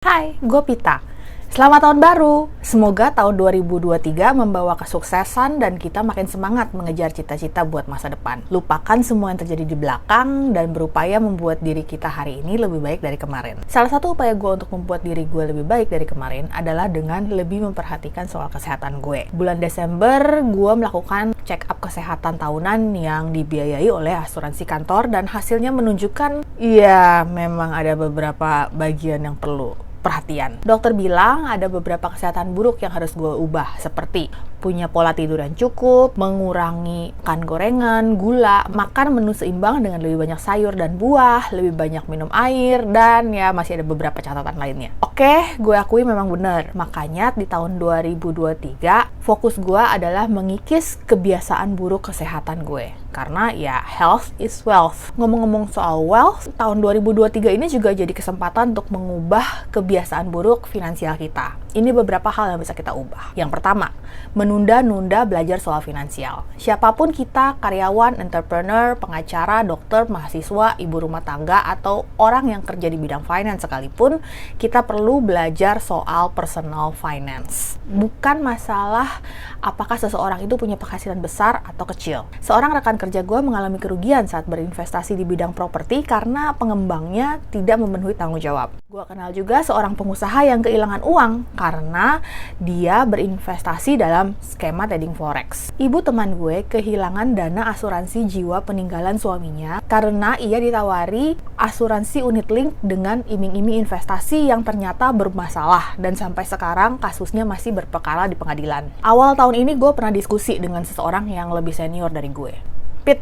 Hai, gue Pita. Selamat tahun baru! Semoga tahun 2023 membawa kesuksesan dan kita makin semangat mengejar cita-cita buat masa depan. Lupakan semua yang terjadi di belakang dan berupaya membuat diri kita hari ini lebih baik dari kemarin. Salah satu upaya gue untuk membuat diri gue lebih baik dari kemarin adalah dengan lebih memperhatikan soal kesehatan gue. Bulan Desember, gue melakukan check up kesehatan tahunan yang dibiayai oleh asuransi kantor dan hasilnya menunjukkan, ya memang ada beberapa bagian yang perlu perhatian. Dokter bilang ada beberapa kesehatan buruk yang harus gue ubah, seperti punya pola tidur yang cukup, mengurangi makan gorengan, gula, makan menu seimbang dengan lebih banyak sayur dan buah, lebih banyak minum air, dan ya masih ada beberapa catatan lainnya. Oke, gue akui memang benar. Makanya di tahun 2023, fokus gue adalah mengikis kebiasaan buruk kesehatan gue. Karena ya health is wealth. Ngomong-ngomong soal wealth, tahun 2023 ini juga jadi kesempatan untuk mengubah kebiasaan buruk finansial kita. Ini beberapa hal yang bisa kita ubah. Yang pertama, menunda-nunda belajar soal finansial. Siapapun kita, karyawan, entrepreneur, pengacara, dokter, mahasiswa, ibu rumah tangga, atau orang yang kerja di bidang finance sekalipun, kita perlu belajar soal personal finance. Bukan masalah apakah seseorang itu punya penghasilan besar atau kecil. Seorang rekan kerja gue mengalami kerugian saat berinvestasi di bidang properti karena pengembangnya tidak memenuhi tanggung jawab. Gue kenal juga seorang pengusaha yang kehilangan uang karena dia berinvestasi dalam skema trading forex. Ibu teman gue kehilangan dana asuransi jiwa peninggalan suaminya karena ia ditawari asuransi unit link dengan iming-iming investasi yang ternyata bermasalah dan sampai sekarang kasusnya masih berperkara di pengadilan. Awal tahun ini gue pernah diskusi dengan seseorang yang lebih senior dari gue. Pit,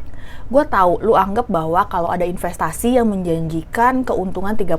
gue tahu lu anggap bahwa kalau ada investasi yang menjanjikan keuntungan 30%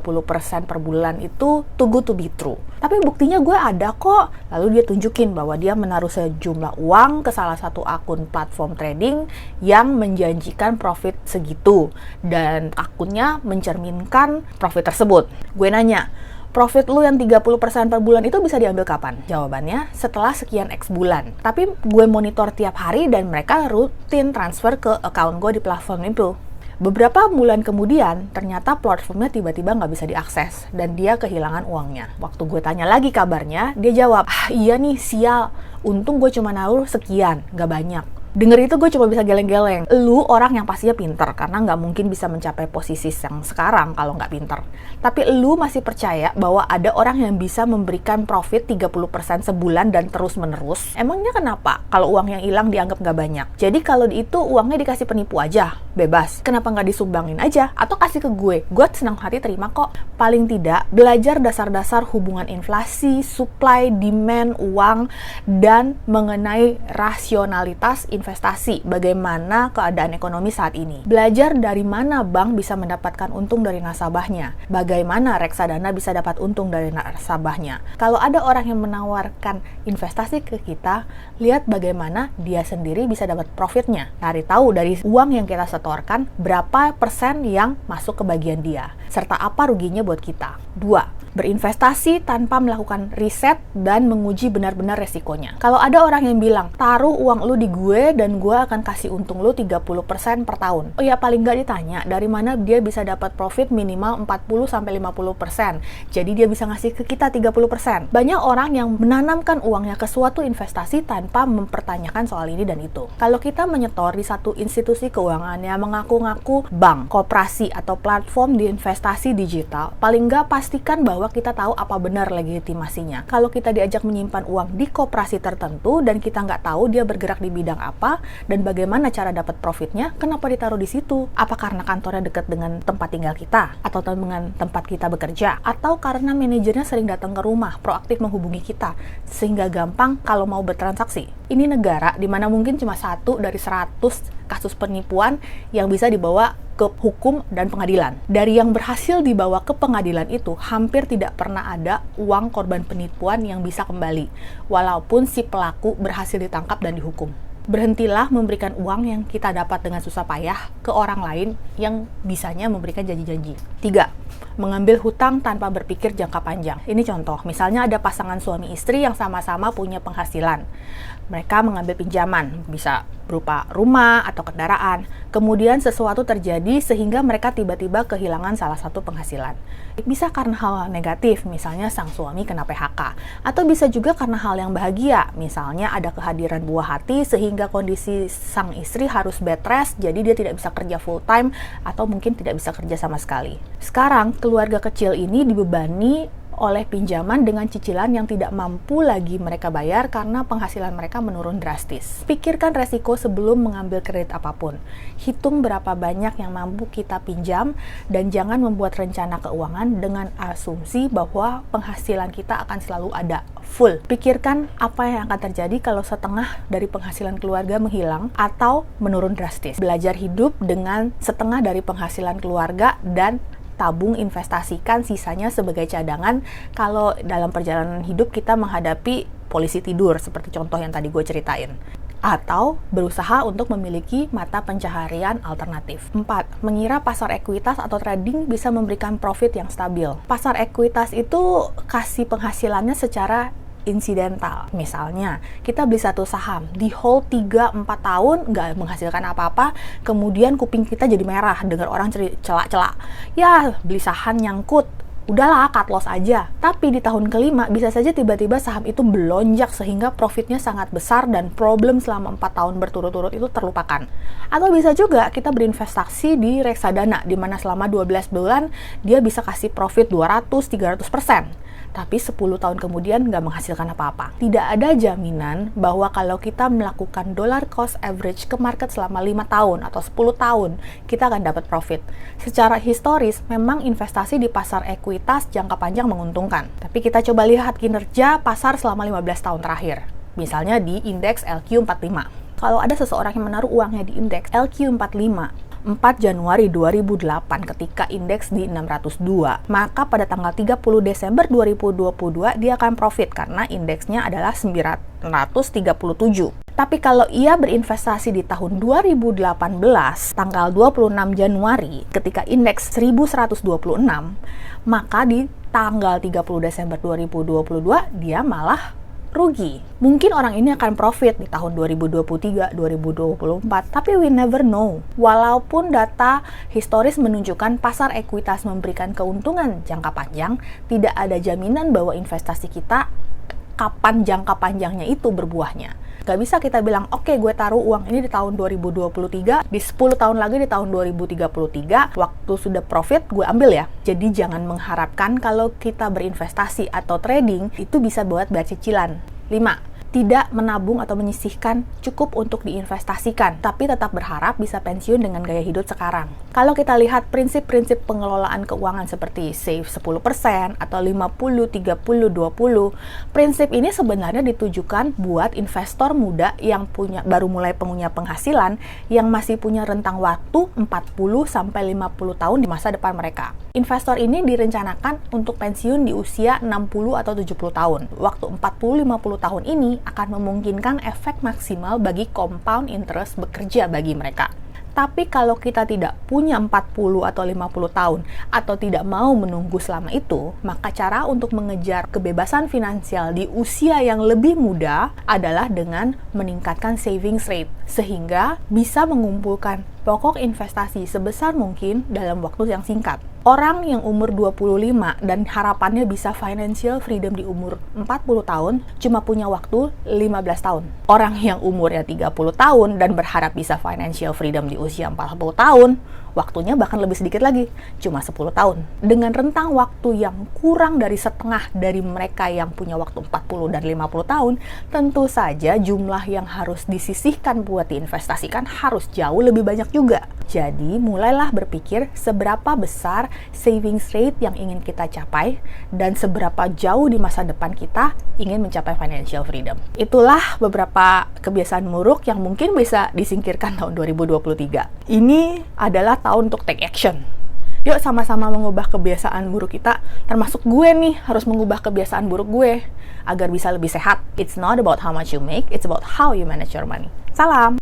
per bulan itu too good to be true. Tapi buktinya gue ada kok. Lalu dia tunjukin bahwa dia menaruh sejumlah uang ke salah satu akun platform trading yang menjanjikan profit segitu. Dan akunnya mencerminkan profit tersebut. Gue nanya, profit lu yang 30% per bulan itu bisa diambil kapan? Jawabannya, setelah sekian X bulan. Tapi gue monitor tiap hari dan mereka rutin transfer ke account gue di platform itu. Beberapa bulan kemudian, ternyata platformnya tiba-tiba nggak bisa diakses dan dia kehilangan uangnya. Waktu gue tanya lagi kabarnya, dia jawab, iya nih sial, untung gue cuma naruh sekian, nggak banyak. Denger itu gue cuma bisa geleng-geleng. Lu orang yang pastinya pinter, karena nggak mungkin bisa mencapai posisi yang sekarang kalau nggak pinter. Tapi lu masih percaya bahwa ada orang yang bisa memberikan profit 30% sebulan dan terus-menerus? Emangnya kenapa kalau uang yang hilang dianggap nggak banyak? Jadi kalau itu uangnya dikasih penipu aja, bebas. Kenapa nggak disumbangin aja? Atau kasih ke gue? Gue senang hati terima kok. Paling tidak, belajar dasar-dasar hubungan inflasi, supply, demand, uang, dan mengenai rasionalitas investasi, bagaimana keadaan ekonomi saat ini. Belajar dari mana bank bisa mendapatkan untung dari nasabahnya, bagaimana reksadana bisa dapat untung dari nasabahnya. Kalau ada orang yang menawarkan investasi ke kita, lihat bagaimana dia sendiri bisa dapat profitnya. Cari tahu dari uang yang kita setorkan, berapa persen yang masuk ke bagian dia, serta apa ruginya buat kita. 2. Berinvestasi tanpa melakukan riset dan menguji benar-benar resikonya. Kalau ada orang yang bilang, taruh uang lu di gue dan gue akan kasih untung lu 30% per tahun. Oh ya, paling nggak ditanya, dari mana dia bisa dapat profit minimal 40-50%. Jadi dia bisa ngasih ke kita 30%. Banyak orang yang menanamkan uangnya ke suatu investasi tanpa mempertanyakan soal ini dan itu. Kalau kita menyetor di satu institusi keuangan yang mengaku-ngaku bank, koperasi, atau platform di investasi digital, paling nggak pastikan bahwa kita tahu apa benar legitimasinya. Kalau kita diajak menyimpan uang di koperasi tertentu dan kita nggak tahu dia bergerak di bidang apa dan bagaimana cara dapat profitnya, kenapa ditaruh di situ? Apa karena kantornya dekat dengan tempat tinggal kita? Atau dengan tempat kita bekerja? Atau karena manajernya sering datang ke rumah, proaktif menghubungi kita, sehingga gampang kalau mau bertransaksi? Ini negara di mana mungkin cuma 1 dari 100 kasus penipuan yang bisa dibawa ke hukum dan pengadilan. Dari yang berhasil dibawa ke pengadilan itu, hampir tidak pernah ada uang korban penipuan yang bisa kembali, walaupun si pelaku berhasil ditangkap dan dihukum. Berhentilah memberikan uang yang kita dapat dengan susah payah ke orang lain yang bisanya memberikan janji-janji. 3. mengambil hutang tanpa berpikir jangka panjang. Ini contoh, misalnya ada pasangan suami istri yang sama-sama punya penghasilan. Mereka mengambil pinjaman, bisa berupa rumah atau kendaraan. Kemudian sesuatu terjadi sehingga mereka tiba-tiba kehilangan salah satu penghasilan. Bisa karena hal negatif, misalnya sang suami kena PHK. Atau bisa juga karena hal yang bahagia, misalnya ada kehadiran buah hati sehingga kondisi sang istri harus bed rest, jadi dia tidak bisa kerja full time atau mungkin tidak bisa kerja sama sekali. Sekarang, keluarga kecil ini dibebani oleh pinjaman dengan cicilan yang tidak mampu lagi mereka bayar karena penghasilan mereka menurun drastis. Pikirkan resiko sebelum mengambil kredit apapun. Hitung berapa banyak yang mampu kita pinjam dan jangan membuat rencana keuangan dengan asumsi bahwa penghasilan kita akan selalu ada full. Pikirkan apa yang akan terjadi kalau setengah dari penghasilan keluarga menghilang atau menurun drastis. Belajar hidup dengan setengah dari penghasilan keluarga dan tabung, investasikan sisanya sebagai cadangan kalau dalam perjalanan hidup kita menghadapi polisi tidur seperti contoh yang tadi gue ceritain. Atau berusaha untuk memiliki mata pencaharian alternatif. 4. Mengira pasar ekuitas atau trading bisa memberikan profit yang stabil. Pasar ekuitas itu kasih penghasilannya secara insidental. Misalnya, kita beli satu saham, di hold 3-4 tahun, nggak menghasilkan apa-apa, kemudian kuping kita jadi merah, dengar orang celak-celak. Ya, beli saham nyangkut, udahlah cut loss aja. Tapi di tahun kelima, bisa saja tiba-tiba saham itu melonjak sehingga profitnya sangat besar dan problem selama 4 tahun berturut-turut itu terlupakan. Atau bisa juga kita berinvestasi di reksadana, di mana selama 12 bulan, dia bisa kasih profit 200-300%. Tapi 10 tahun kemudian nggak menghasilkan apa-apa. Tidak ada jaminan bahwa kalau kita melakukan dollar cost average ke market selama 5 tahun atau 10 tahun, kita akan dapat profit. Secara historis, memang investasi di pasar ekuitas jangka panjang menguntungkan. Tapi kita coba lihat kinerja pasar selama 15 tahun terakhir. Misalnya di indeks LQ45. Kalau ada seseorang yang menaruh uangnya di indeks LQ45, 4 Januari 2008 ketika indeks di 602, maka pada tanggal 30 Desember 2022 dia akan profit karena indeksnya adalah 937. Tapi kalau ia berinvestasi di tahun 2018, tanggal 26 Januari ketika indeks 1126, maka di tanggal 30 Desember 2022 dia malah rugi. Mungkin orang ini akan profit di tahun 2023, 2024, tapi we never know. Walaupun data historis menunjukkan pasar ekuitas memberikan keuntungan jangka panjang, tidak ada jaminan bahwa investasi kita kapan jangka panjangnya itu berbuahnya. Gak bisa kita bilang, oke, gue taruh uang ini di tahun 2023, di 10 tahun lagi di tahun 2033, waktu sudah profit, gue ambil ya. Jadi jangan mengharapkan kalau kita berinvestasi atau trading, itu bisa buat bayar cicilan. 5. Tidak menabung atau menyisihkan cukup untuk diinvestasikan, tapi tetap berharap bisa pensiun dengan gaya hidup sekarang. Kalau kita lihat prinsip-prinsip pengelolaan keuangan seperti save 10% atau 50-30-20, prinsip ini sebenarnya ditujukan buat investor muda yang baru mulai punya penghasilan, yang masih punya rentang waktu 40-50 tahun di masa depan mereka. Investor ini direncanakan untuk pensiun di usia 60 atau 70 tahun. Waktu 40-50 tahun ini akan memungkinkan efek maksimal bagi compound interest bekerja bagi mereka. Tapi kalau kita tidak punya 40 atau 50 tahun atau tidak mau menunggu selama itu, maka cara untuk mengejar kebebasan finansial di usia yang lebih muda adalah dengan meningkatkan savings rate sehingga bisa mengumpulkan pokok investasi sebesar mungkin dalam waktu yang singkat. Orang yang umur 25 dan harapannya bisa financial freedom di umur 40 tahun cuma punya waktu 15 tahun. Orang yang umurnya 30 tahun dan berharap bisa financial freedom di usia 40 tahun, waktunya bahkan lebih sedikit lagi, cuma 10 tahun. Dengan rentang waktu yang kurang dari setengah dari mereka yang punya waktu 40 dan 50 tahun, tentu saja jumlah yang harus disisihkan buat diinvestasikan harus jauh lebih banyak juga. Jadi, mulailah berpikir seberapa besar savings rate yang ingin kita capai dan seberapa jauh di masa depan kita ingin mencapai financial freedom. Itulah beberapa kebiasaan buruk yang mungkin bisa disingkirkan tahun 2023. Ini adalah tahun untuk take action. Yuk sama-sama mengubah kebiasaan buruk kita, termasuk gue nih harus mengubah kebiasaan buruk gue agar bisa lebih sehat. It's not about how much you make, it's about how you manage your money. Salam!